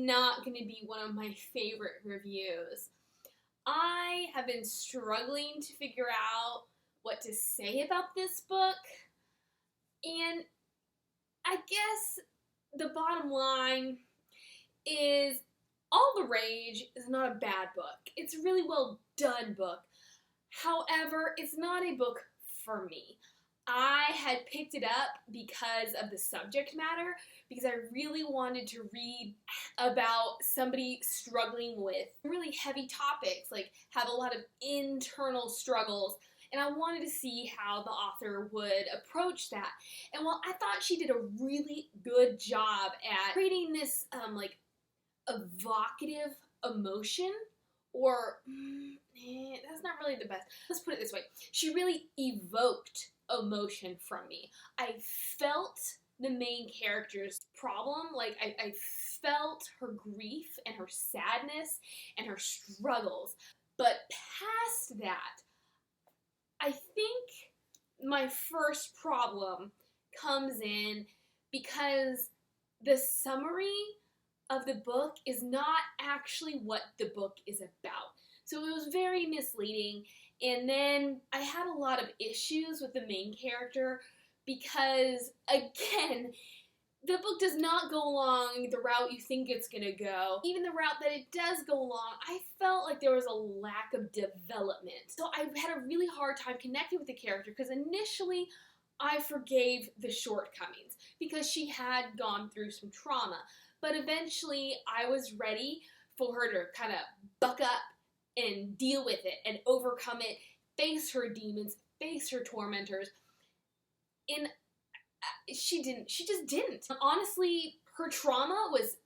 not going to be one of my favorite reviews. I have been struggling to figure out what to say about this book, and I guess the bottom line is All the Rage is not a bad book. It's a really well done book. However, it's not a book for me. I had picked it up because of the subject matter, because I really wanted to read about somebody struggling with really heavy topics, like have a lot of internal struggles, and I wanted to see how the author would approach that. And while I thought she did a really good job at creating this like evocative emotion, or that's not really the best. Let's put it this way. She really evoked emotion from me. I felt the main character's problem. Like, I felt her grief and her sadness and her struggles. But past that, I think my first problem comes in because the summary of the book is not actually what the book is about. So it was very misleading, and then I had a lot of issues with the main character because, again, the book does not go along the route you think it's going to go. Even the route that it does go along, I felt like there was a lack of development. So I had a really hard time connecting with the character because initially I forgave the shortcomings because she had gone through some trauma. But eventually I was ready for her to kind of buck up and deal with it and overcome it, face her demons, face her tormentors. And she just didn't. Honestly, her trauma was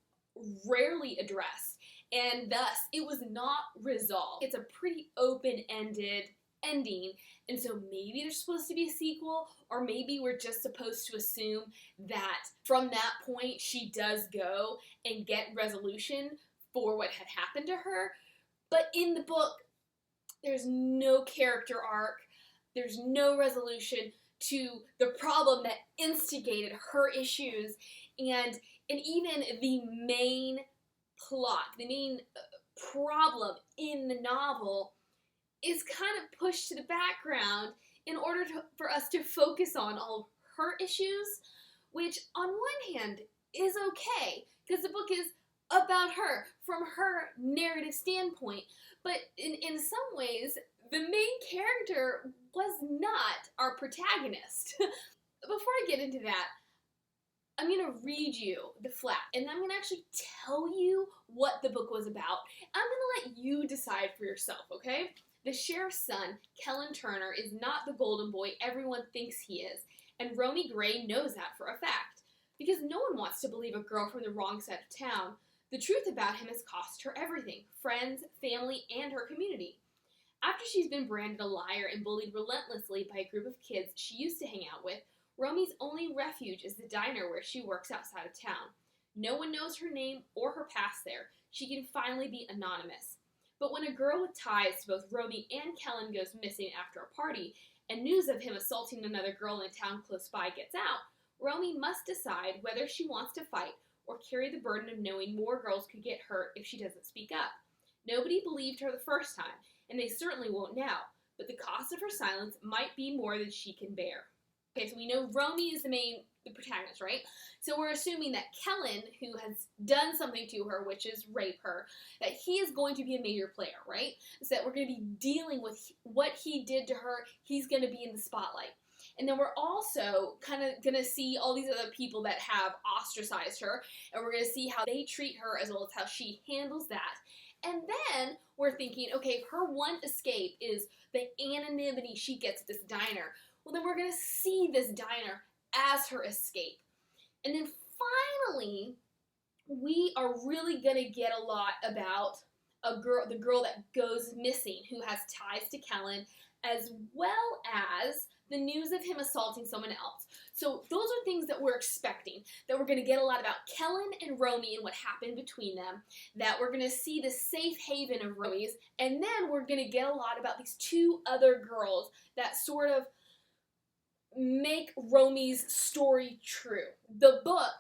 rarely addressed, and thus it was not resolved. It's a pretty open-ended ending, and so maybe there's supposed to be a sequel, or maybe we're just supposed to assume that from that point she does go and get resolution for what had happened to her. But in the book, there's no character arc, there's no resolution to the problem that instigated her issues, and even the main plot, the main problem in the novel is kind of pushed to the background in order for us to focus on all of her issues, which on one hand is okay, because the book is about her, from her narrative standpoint, but in some ways, the main character was not our protagonist. Before I get into that, I'm going to read you the flap, and I'm going to actually tell you what the book was about. I'm going to let you decide for yourself, okay? The sheriff's son, Kellen Turner, is not the golden boy everyone thinks he is, and Romy Gray knows that for a fact, because no one wants to believe a girl from the wrong side of town. The truth about him has cost her everything: friends, family, and her community. After she's been branded a liar and bullied relentlessly by a group of kids she used to hang out with, Romy's only refuge is the diner where she works outside of town. No one knows her name or her past there. She can finally be anonymous. But when a girl with ties to both Romy and Kellen goes missing after a party, and news of him assaulting another girl in a town close by gets out, Romy must decide whether she wants to fight or carry the burden of knowing more girls could get hurt if she doesn't speak up. Nobody believed her the first time, and they certainly won't now, but the cost of her silence might be more than she can bear. Okay, so we know Romy is the protagonist, right? So we're assuming that Kellen, who has done something to her, which is rape her, that he is going to be a major player, right? So that we're going to be dealing with what he did to her. He's going to be in the spotlight. And then we're also kind of going to see all these other people that have ostracized her, and we're going to see how they treat her as well as how she handles that. And then we're thinking, okay, if her one escape is the anonymity she gets at this diner, well, then we're going to see this diner as her escape. And then finally, we are really going to get a lot about the girl that goes missing, who has ties to Kellen, as well as the news of him assaulting someone else. So those are things that we're expecting, that we're going to get a lot about Kellen and Romy and what happened between them, that we're going to see the safe haven of Romy's, and then we're going to get a lot about these two other girls that sort of make Romy's story true. The book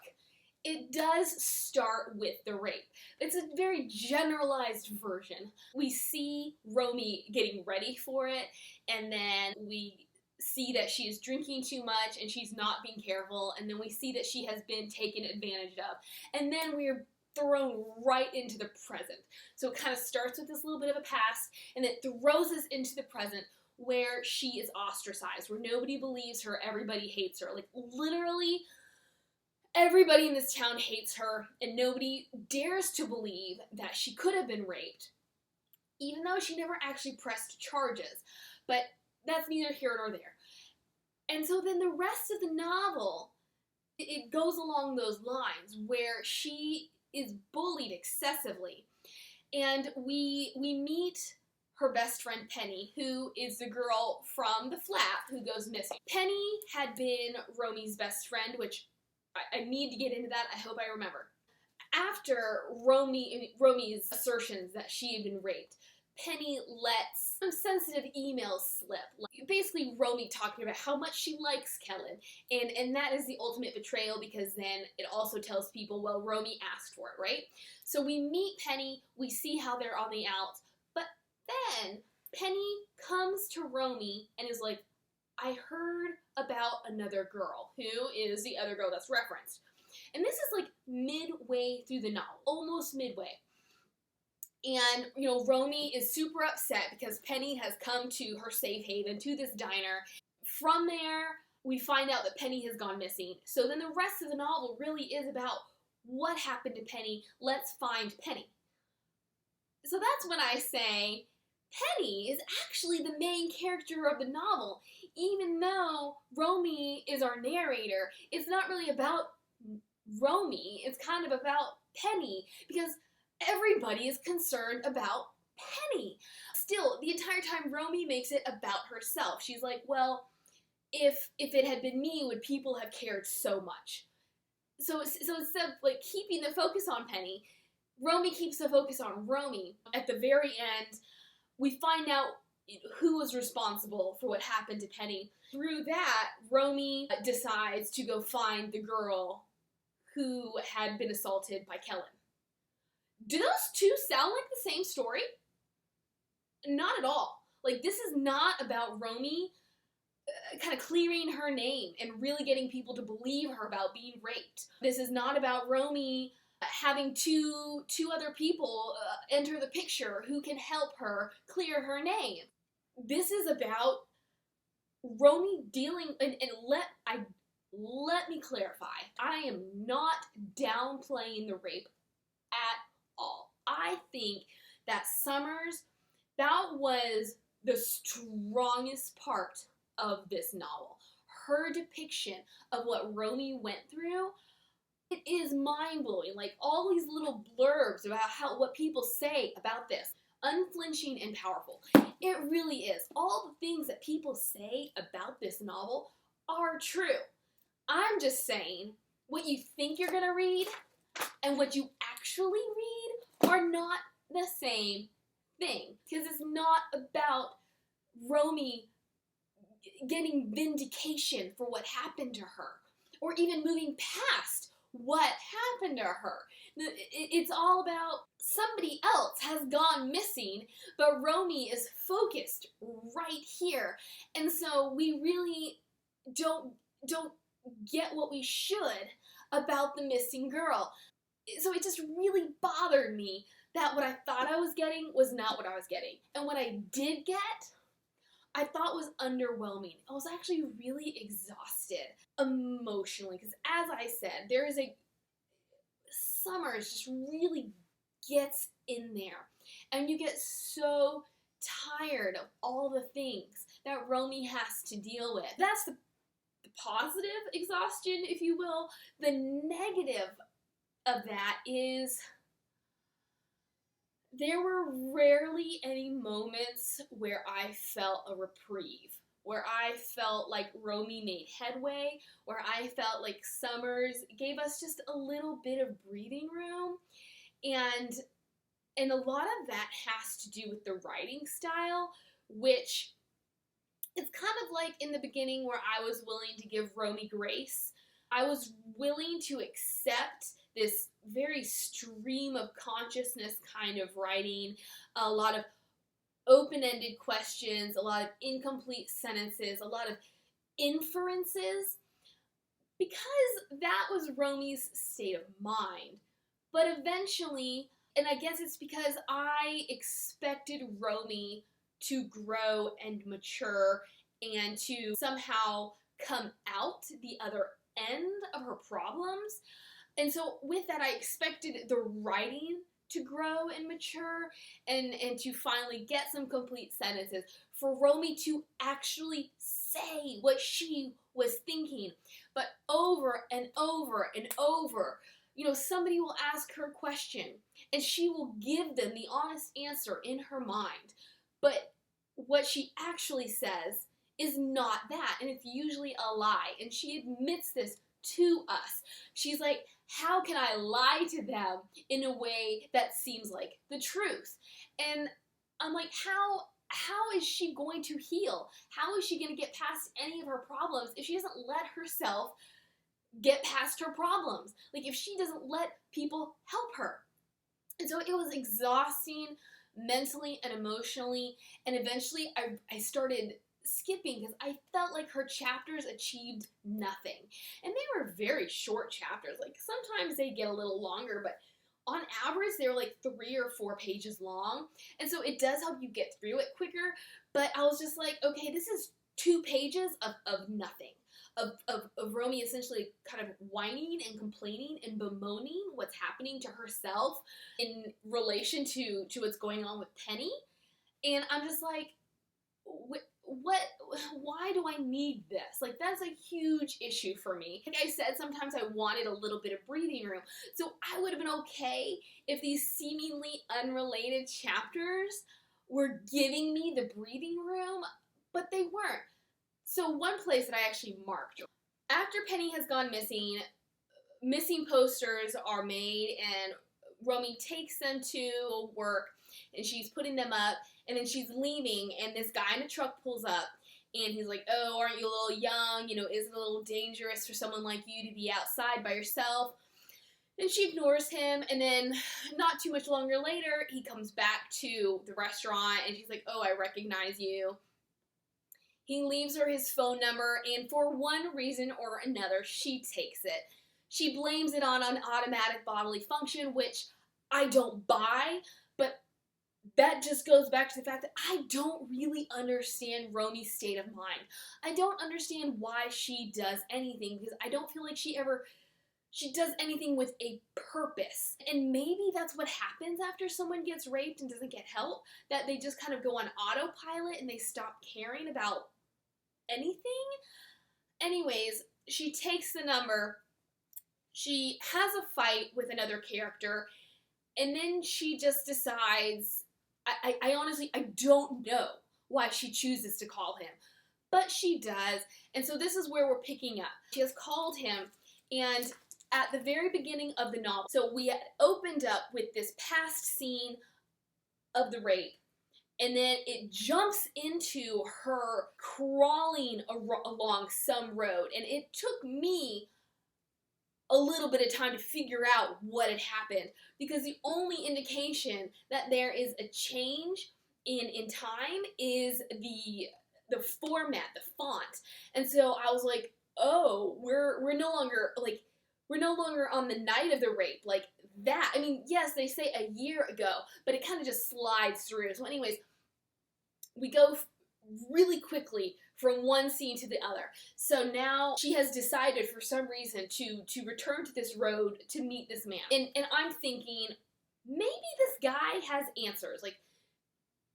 It does start with the rape. It's a very generalized version. We see Romy getting ready for it, and then we see that she is drinking too much and she's not being careful, and then we see that she has been taken advantage of, and then we're thrown right into the present. So it kind of starts with this little bit of a past, and it throws us into the present where she is ostracized, where nobody believes her, everybody hates her. Like, literally, everybody in this town hates her, and nobody dares to believe that she could have been raped, even though she never actually pressed charges. But that's neither here nor there. And so then the rest of the novel, it goes along those lines, where she is bullied excessively. And we meet her best friend Penny, who is the girl from the flat who goes missing. Penny had been Romy's best friend, which I need to get into that. I hope I remember. After Romy's assertions that she had been raped, Penny lets some sensitive emails slip. Like, basically, Romy talking about how much she likes Kellen. And that is the ultimate betrayal, because then it also tells people, well, Romy asked for it, right? So we meet Penny, we see how they're on the outs, but then Penny comes to Romy and is like, I heard about another girl, who is the other girl that's referenced. And this is like midway through the novel, almost midway. And, Romy is super upset because Penny has come to her safe haven, to this diner. From there, we find out that Penny has gone missing. So then the rest of the novel really is about what happened to Penny. Let's find Penny. So that's when I say Penny is actually the main character of the novel. Even though Romy is our narrator, it's not really about Romy. It's kind of about Penny, because everybody is concerned about Penny. Still, the entire time Romy makes it about herself. She's like, well, if it had been me, would people have cared so much? So instead of like keeping the focus on Penny, Romy keeps the focus on Romy. At the very end, we find out who was responsible for what happened to Penny. Through that, Romy decides to go find the girl who had been assaulted by Kellen. Do those two sound like the same story? Not at all. Like, this is not about Romy kind of clearing her name and really getting people to believe her about being raped. This is not about Romy having two other people enter the picture who can help her clear her name. This is about Romy dealing, and let me clarify, I am not downplaying the rape at all. I think that Summers, that was the strongest part of this novel. Her depiction of what Romy went through, it is mind-blowing. Like, all these little blurbs about what people say about this. Unflinching and powerful. It really is. All the things that people say about this novel are true. I'm just saying, what you think you're gonna read and what you actually read are not the same thing. Because it's not about Romy getting vindication for what happened to her, or even moving past what happened to her. It's all about somebody else has gone missing, but Romy is focused right here. And so we really don't get what we should about the missing girl. So it just really bothered me that what I thought I was getting was not what I was getting. And what I did get, I thought was underwhelming. I was actually really exhausted emotionally, because as I said, there is Summers just really gets in there, and you get so tired of all the things that Romy has to deal with. That's the positive exhaustion, if you will. The negative of that is there were rarely any moments where I felt a reprieve, where I felt like Romy made headway, where I felt like Summers gave us just a little bit of breathing room. And a lot of that has to do with the writing style, which it's kind of like in the beginning where I was willing to give Romy grace. I was willing to accept this very stream of consciousness kind of writing, a lot of open-ended questions, a lot of incomplete sentences, a lot of inferences, because that was Romy's state of mind. But eventually, and I guess it's because I expected Romy to grow and mature and to somehow come out the other end of her problems. And so with that, I expected the writing to grow and mature and to finally get some complete sentences, for Romy to actually say what she was thinking. But over and over and over, somebody will ask her a question and she will give them the honest answer in her mind. But what she actually says is not that, and it's usually a lie, and she admits this to us. She's like, how can I lie to them in a way that seems like the truth? And I'm like, how is she going to heal? How is she going to get past any of her problems if she doesn't let herself get past her problems? Like, if she doesn't let people help her. And so it was exhausting mentally and emotionally, and eventually I started skipping because I felt like her chapters achieved nothing. And they were very short chapters. Like, sometimes they get a little longer, but on average they were like 3 or 4 pages long. And so it does help you get through it quicker, but I was just like, okay, this is 2 pages of nothing. Of Romy essentially kind of whining and complaining and bemoaning what's happening to herself in relation to what's going on with Penny. And I'm just like, why do I need this? Like, that's a huge issue for me. Like I said, sometimes I wanted a little bit of breathing room. So I would have been okay if these seemingly unrelated chapters were giving me the breathing room, but they weren't. So one place that I actually marked, after Penny has gone missing, missing posters are made, and Romy takes them to work, and she's putting them up, and then she's leaving, and this guy in a truck pulls up, and he's like, oh, aren't you a little young? Is it a little dangerous for someone like you to be outside by yourself? And she ignores him, and then not too much longer later, he comes back to the restaurant, and she's like, oh, I recognize you. He leaves her his phone number, and for one reason or another, she takes it. She blames it on an automatic bodily function, which I don't buy, but that just goes back to the fact that I don't really understand Romy's state of mind. I don't understand why she does anything, because I don't feel like she does anything with a purpose. And maybe that's what happens after someone gets raped and doesn't get help, that they just kind of go on autopilot and they stop caring about anything. Anyways, she takes the number, she has a fight with another character, and then she just decides, I honestly, I don't know why she chooses to call him, but she does. And so this is where we're picking up. She has called him, and at the very beginning of the novel, so we had opened up with this past scene of the rape, and then it jumps into her crawling along some road, and it took me a little bit of time to figure out what had happened, because the only indication that there is a change in time is the format, the font. And so I was like, oh, we're no longer on the night of the rape, like that. I mean, yes, they say a year ago, but it kind of just slides through. So anyways, we go really quickly from one scene to the other. So now she has decided for some reason to return to this road to meet this man. And I'm thinking, maybe this guy has answers. Like,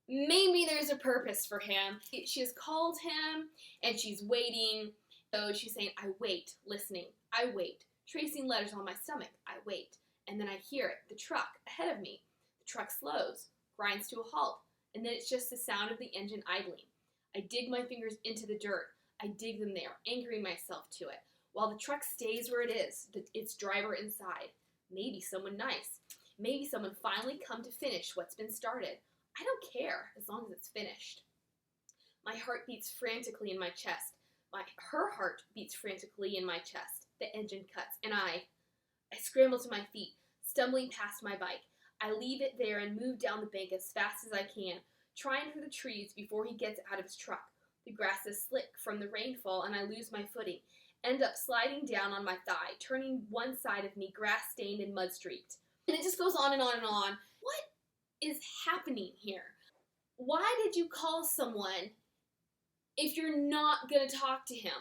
maybe there's a purpose for him. She has called him, and she's waiting. So she's saying, I wait, listening, I wait, tracing letters on my stomach, I wait. And then I hear it, the truck ahead of me. The truck slows, grinds to a halt, and then it's just the sound of the engine idling. I dig my fingers into the dirt. I dig them there, anchoring myself to it, while the truck stays where it is, its driver inside. Maybe someone nice. Maybe someone finally come to finish what's been started. I don't care, as long as it's finished. My heart beats frantically in my chest. Her heart beats frantically in my chest. the engine cuts, and I scramble to my feet, stumbling past my bike. I leave it there and move down the bank as fast as I can, trying for the trees before he gets out of his truck. The grass is slick from the rainfall, and I lose my footing, end up sliding down on my thigh, turning one side of me grass-stained and mud-streaked. And it just goes on and on and on. What is happening here? Why did you call someone if you're not going to talk to him?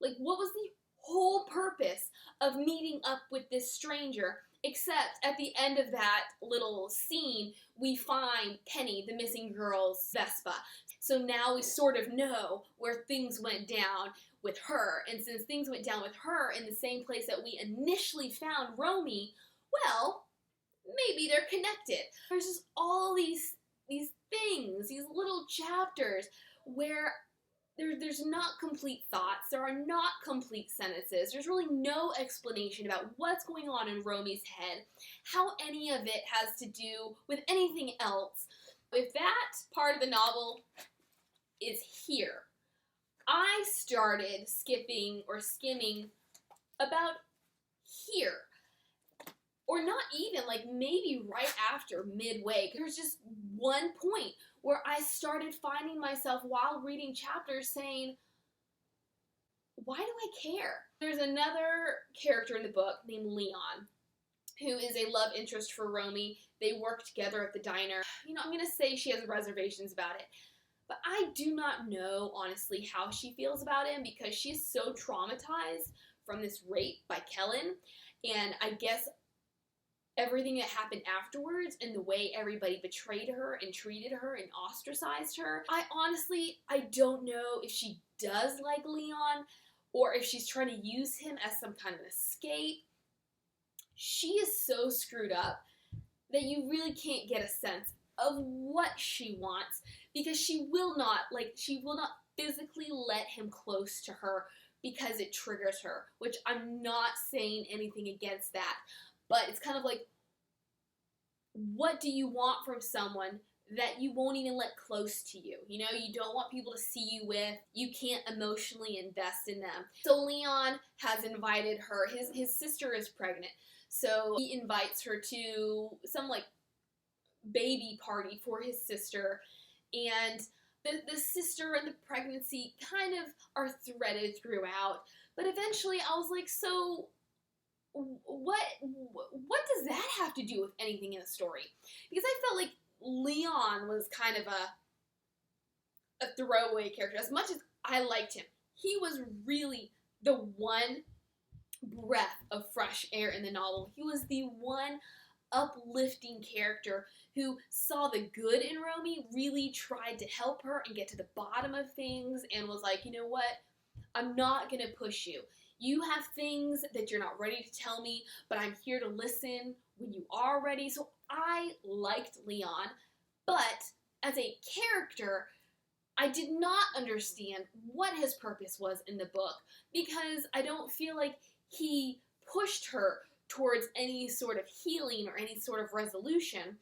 Like, what was the whole purpose of meeting up with this stranger, except at the end of that little scene, we find Penny, the missing girl's Vespa. So now we sort of know where things went down with her. And since things went down with her in the same place that we initially found Romy, well, maybe they're connected. There's just all these things, these little chapters where there's not complete thoughts, there are not complete sentences, there's really no explanation about what's going on in Romy's head, how any of it has to do with anything else. If that part of the novel is here, I started skipping or skimming about here. Or not even, like maybe right after midway. There's just one point where I started finding myself while reading chapters saying, why do I care? There's another character in the book named Leon, who is a love interest for Romy. They work together at the diner. You know, I'm going to say she has reservations about it. But I do not know, honestly, how she feels about him because she's so traumatized from this rape by Kellen. And I guess everything that happened afterwards and the way everybody betrayed her and treated her and ostracized her. I don't know if she does like Leon or if she's trying to use him as some kind of escape. She is so screwed up that you really can't get a sense of what she wants because she will not physically let him close to her because it triggers her, which I'm not saying anything against that. But it's kind of like, what do you want from someone that you won't even let close to you? You know, you don't want people to see you with. You can't emotionally invest in them. So Leon has invited her. His sister is pregnant. So he invites her to some, like, baby party for his sister. And the sister and the pregnancy kind of are threaded throughout. But eventually I was like, so what does that have to do with anything in the story? Because I felt like Leon was kind of a throwaway character. As much as I liked him, he was really the one breath of fresh air in the novel. He was the one uplifting character who saw the good in Romy, really tried to help her and get to the bottom of things, and was like, you know what? I'm not going to push you. You have things that you're not ready to tell me, but I'm here to listen when you are ready. So I liked Leon, but as a character, I did not understand what his purpose was in the book because I don't feel like he pushed her towards any sort of healing or any sort of resolution.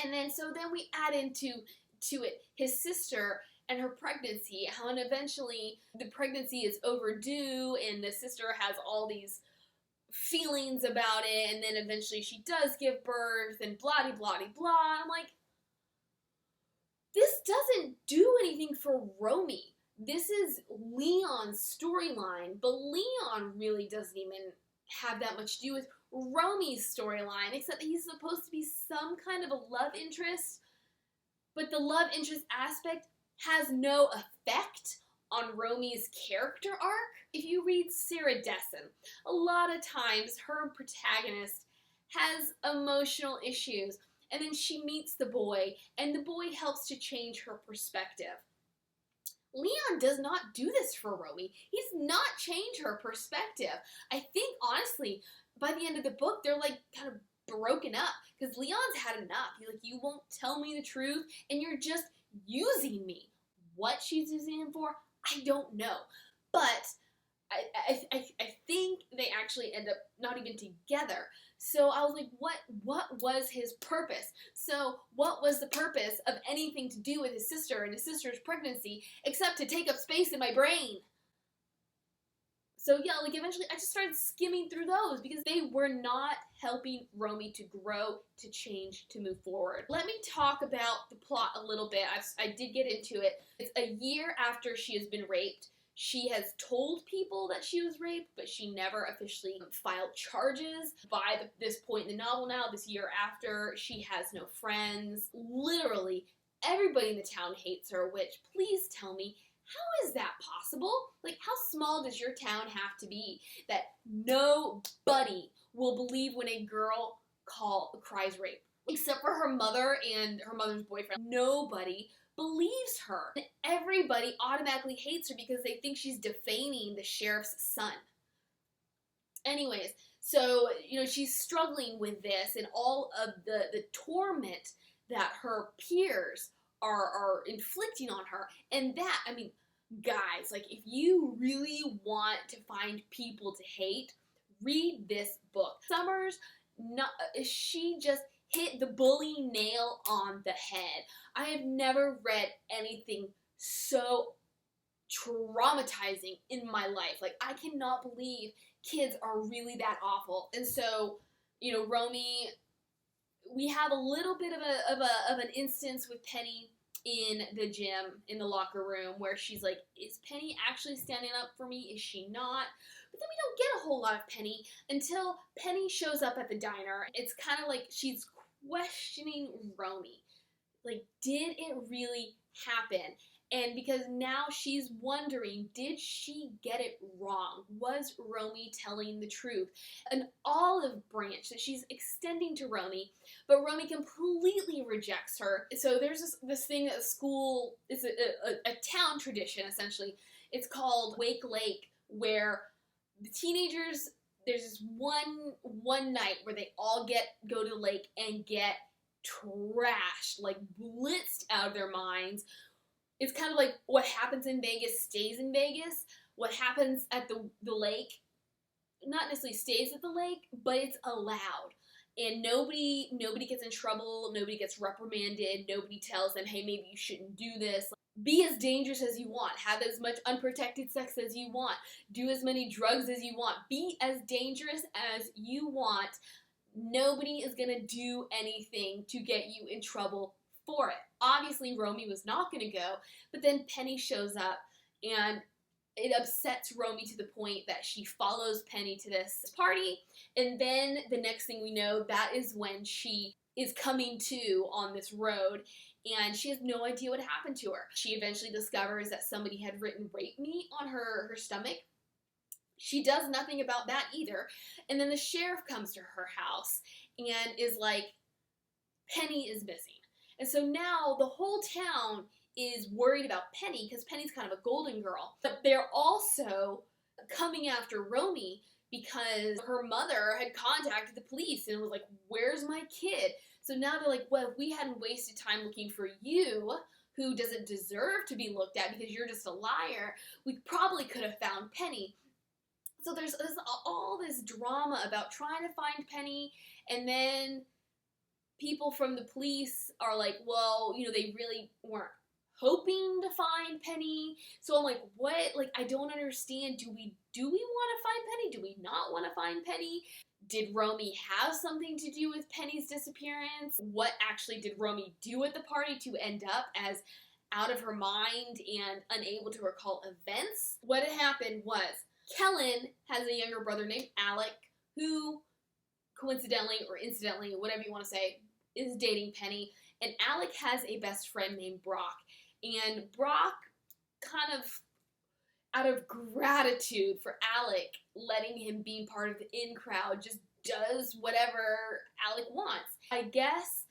And then we add into it his sister and her pregnancy, how eventually the pregnancy is overdue and the sister has all these feelings about it, and then eventually she does give birth and blah blah blah. I'm like, this doesn't do anything for Romy. This is Leon's storyline, but Leon really doesn't even have that much to do with Romy's storyline, except that he's supposed to be some kind of a love interest, but the love interest aspect has no effect on Romy's character arc. If you read Sarah Dessen, a lot of times her protagonist has emotional issues, and then she meets the boy, and the boy helps to change her perspective. Leon does not do this for Romy. He's not changed her perspective. I think, honestly, by the end of the book, they're like kind of broken up because Leon's had enough. He's like, you won't tell me the truth, and you're just using me. What she's using him for, I don't know. But I think they actually end up not even together. So I was like, what was his purpose? So what was the purpose of anything to do with his sister and his sister's pregnancy except to take up space in my brain? So yeah, like eventually I just started skimming through those because they were not helping Romy to grow, to change, to move forward. Let me talk about the plot a little bit. I did get into it. It's a year after she has been raped. She has told people that she was raped, but she never officially filed charges. By this point in the novel now, this year after, she has no friends. Literally, everybody in the town hates her, which, please tell me, how is that possible? Like, how small does your town have to be that nobody will believe when a girl cries rape? Except for her mother and her mother's boyfriend. Nobody believes her. And everybody automatically hates her because they think she's defaming the sheriff's son. Anyways, so, she's struggling with this and all of the torment that her peers are inflicting on her. And that, guys, like, if you really want to find people to hate, read this book. Summers, she just hit the bullying nail on the head. I have never read anything so traumatizing in my life. Like, I cannot believe kids are really that awful. And so, Romy, we have a little bit of an instance with Penny in the gym, in the locker room, where she's like, is Penny actually standing up for me? Is she not? But then we don't get a whole lot of Penny until Penny shows up at the diner. It's kind of like she's questioning Romy. Like, did it really happen? And because now she's wondering, did she get it wrong? Was Romy telling the truth? An olive branch that she's extending to Romy, but Romy completely rejects her. So there's this thing at school, it's a town tradition, essentially. It's called Wake Lake, where the teenagers, there's this one night where they all go to the lake and get trashed, like blitzed out of their minds. It's kind of like what happens in Vegas stays in Vegas. What happens at the lake, not necessarily stays at the lake, but it's allowed. And nobody gets in trouble, nobody gets reprimanded, nobody tells them, hey, maybe you shouldn't do this. Be as dangerous as you want, have as much unprotected sex as you want, do as many drugs as you want, be as dangerous as you want. Nobody is gonna do anything to get you in trouble for it. Obviously, Romy was not going to go, but then Penny shows up, and it upsets Romy to the point that she follows Penny to this party, and then the next thing we know, that is when she is coming to on this road, and she has no idea what happened to her. She eventually discovers that somebody had written rape me on her stomach. She does nothing about that either, and then the sheriff comes to her house and is like, Penny is missing. And so now the whole town is worried about Penny because Penny's kind of a golden girl. But they're also coming after Romy because her mother had contacted the police and was like, where's my kid? So now they're like, well, if we hadn't wasted time looking for you, who doesn't deserve to be looked at because you're just a liar, we probably could have found Penny. So there's all this drama about trying to find Penny, and then people from the police are like, well, they really weren't hoping to find Penny. So I'm like, what? Like, I don't understand. Do we want to find Penny? Do we not want to find Penny? Did Romy have something to do with Penny's disappearance? What actually did Romy do at the party to end up as out of her mind and unable to recall events? What had happened was Kellen has a younger brother named Alec who coincidentally or incidentally, whatever you want to say, is dating Penny, and Alec has a best friend named Brock, and Brock, kind of out of gratitude for Alec letting him be part of the in crowd, just does whatever Alec wants. I guess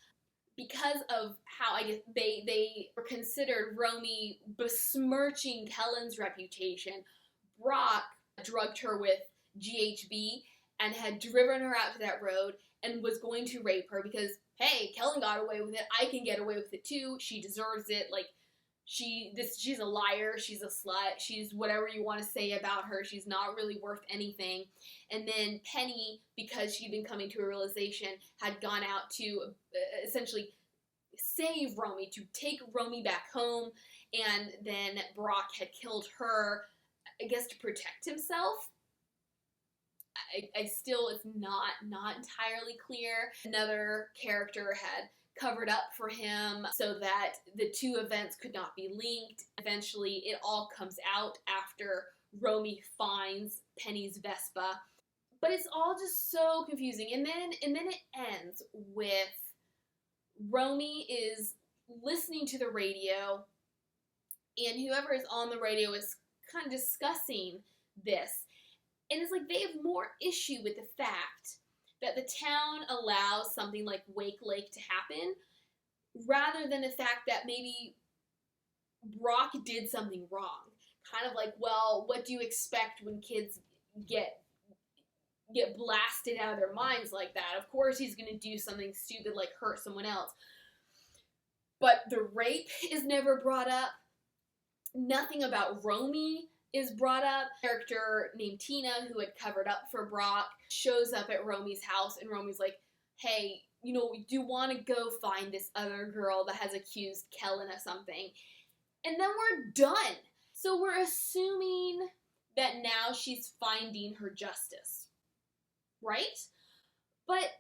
because of how they were considered Romy besmirching Kellen's reputation, Brock drugged her with GHB and had driven her out to that road and was going to rape her because, hey, Kellen got away with it, I can get away with it too, she deserves it, like, she's a liar, she's a slut, she's whatever you want to say about her, she's not really worth anything. And then Penny, because she'd been coming to a realization, had gone out to essentially save Romy, to take Romy back home, and then Brock had killed her, I guess to protect himself. I still, it's not entirely clear. Another character had covered up for him so that the two events could not be linked. Eventually, it all comes out after Romy finds Penny's Vespa. But it's all just so confusing. And then it ends with Romy is listening to the radio, and whoever is on the radio is kind of discussing this. And it's like they have more issue with the fact that the town allows something like Wake Lake to happen, rather than the fact that maybe Brock did something wrong. Kind of like, well, what do you expect when kids get blasted out of their minds like that? Of course he's going to do something stupid like hurt someone else. But the rape is never brought up. Nothing about Romy is brought up. A character named Tina, who had covered up for Brock, shows up at Romy's house, and Romy's like, hey, you know, do you want to go find this other girl that has accused Kellen of something? And then we're done. So we're assuming that now she's finding her justice, right? But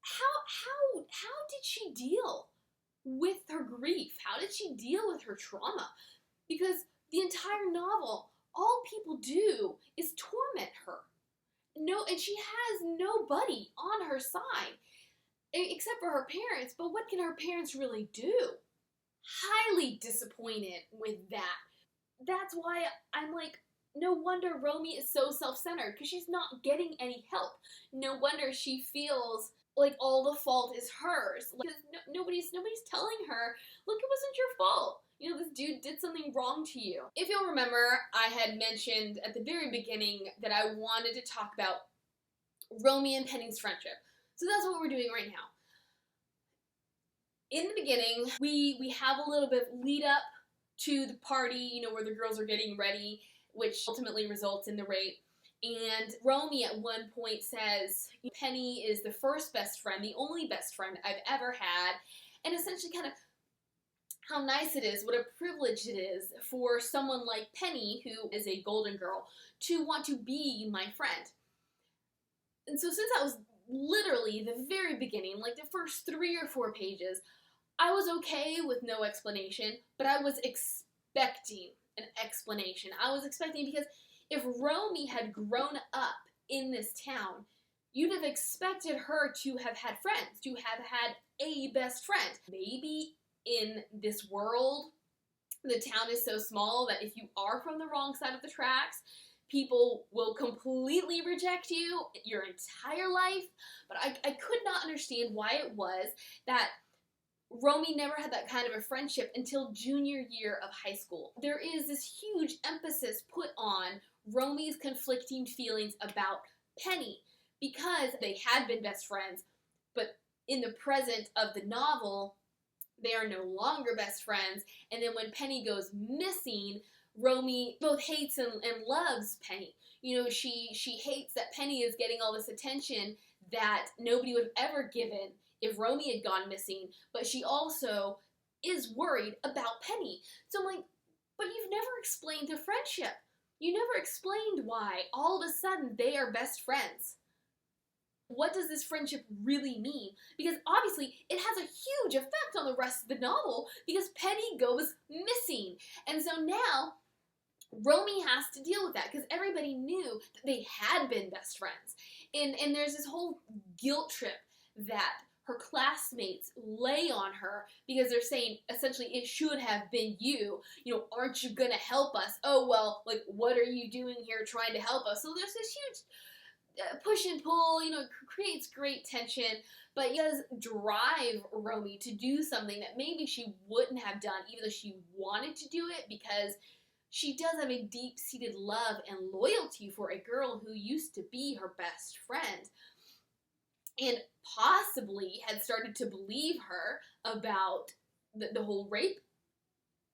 how did she deal with her grief? How did she deal with her trauma? Because the entire novel, all people do is torment her. And she has nobody on her side except for her parents. But what can her parents really do? Highly disappointed with that. That's why I'm like, no wonder Romy is so self-centered, because she's not getting any help. No wonder she feels like all the fault is hers. Like, nobody's telling her, look, it wasn't your fault. You know, this dude did something wrong to you. If you'll remember, I had mentioned at the very beginning that I wanted to talk about Romy and Penny's friendship. So that's what we're doing right now. In the beginning, we have a little bit of lead up to the party, you know, where the girls are getting ready, which ultimately results in the rape. And Romy at one point says, Penny is the first best friend, the only best friend I've ever had, and essentially kind of how nice it is, what a privilege it is for someone like Penny, who is a golden girl, to want to be my friend. And so since that was literally the very beginning, like the first 3 or 4 pages, I was okay with no explanation, but I was expecting an explanation. I was expecting, because if Romy had grown up in this town, you'd have expected her to have had friends, to have had a best friend. Maybe in this world, the town is so small that if you are from the wrong side of the tracks, people will completely reject you your entire life. But I could not understand why it was that Romy never had that kind of a friendship until junior year of high school. There is this huge emphasis put on Romy's conflicting feelings about Penny, because they had been best friends, but in the present of the novel, they are no longer best friends. And then when Penny goes missing, Romy both hates and loves Penny. You know, she hates that Penny is getting all this attention that nobody would have ever given if Romy had gone missing, but she also is worried about Penny. So I'm like, but you've never explained their friendship. You never explained why all of a sudden they are best friends. What does this friendship really mean? Because obviously it has a huge effect on the rest of the novel, because Penny goes missing. And so now Romy has to deal with that, because everybody knew that they had been best friends. And there's this whole guilt trip that her classmates lay on her, because they're saying, essentially, it should have been you. You know, aren't you gonna help us? Oh, well, like, what are you doing here trying to help us? So there's this huge push and pull, you know, it creates great tension, but it does drive Romy to do something that maybe she wouldn't have done, even though she wanted to do it, because she does have a deep-seated love and loyalty for a girl who used to be her best friend, and possibly had started to believe her about the whole rape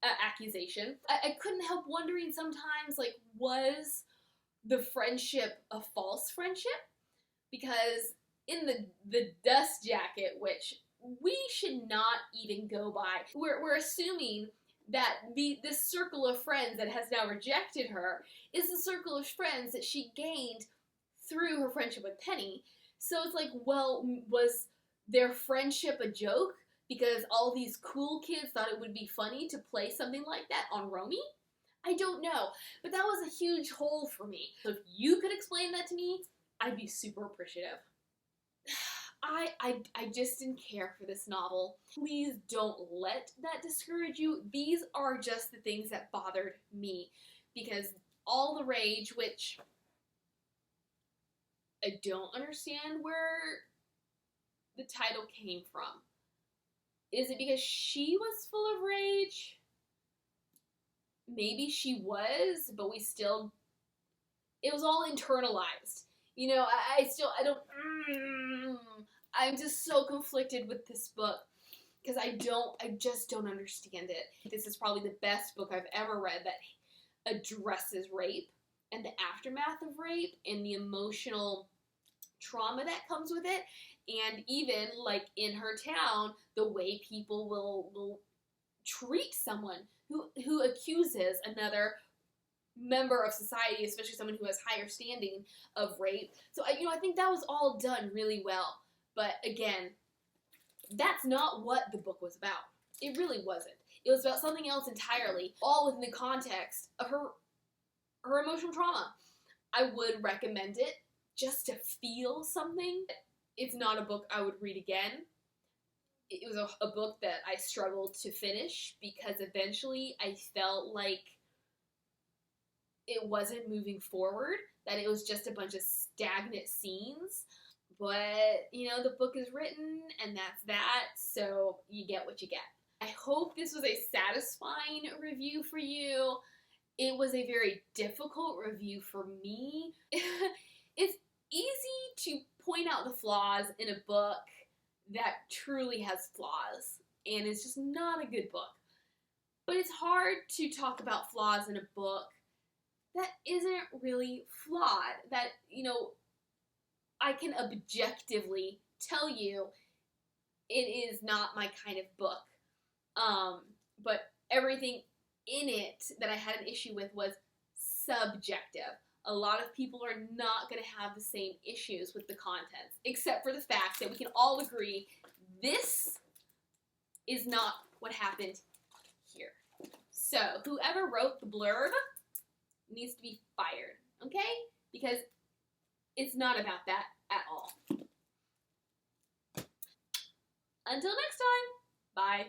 accusation. I couldn't help wondering sometimes, like, was the friendship a false friendship? Because in the dust jacket, which we should not even go by, we're assuming that this circle of friends that has now rejected her is the circle of friends that she gained through her friendship with Penny. So it's like, well, was their friendship a joke because all these cool kids thought it would be funny to play something like that on Romy? I don't know, but that was a huge hole for me. So if you could explain that to me, I'd be super appreciative. I just didn't care for this novel. Please don't let that discourage you. These are just the things that bothered me, because all the rage, which I don't understand where the title came from. Is it because she was full of rage? Maybe she was, but we still, it was all internalized. You know, I'm just so conflicted with this book because I just don't understand it. This is probably the best book I've ever read that addresses rape and the aftermath of rape and the emotional trauma that comes with it. And even, like, in her town, the way people will treat someone who accuses another member of society, especially someone who has higher standing, of rape. So I think that was all done really well. But again, that's not what the book was about. It really wasn't. It was about something else entirely, all within the context of her emotional trauma. I would recommend it just to feel something. It's not a book I would read again. It was a book that I struggled to finish because eventually I felt like it wasn't moving forward, that it was just a bunch of stagnant scenes. But, you know, the book is written, and that's that, so you get what you get. I hope this was a satisfying review for you. It was a very difficult review for me. It's easy to point out the flaws in a book that truly has flaws, and it's just not a good book. But it's hard to talk about flaws in a book that isn't really flawed, that, you know, I can objectively tell you it is not my kind of book. But everything in it that I had an issue with was subjective. A lot of people are not going to have the same issues with the contents, except for the fact that we can all agree this is not what happened here. So, whoever wrote the blurb needs to be fired, okay? Because it's not about that at all. Until next time, bye.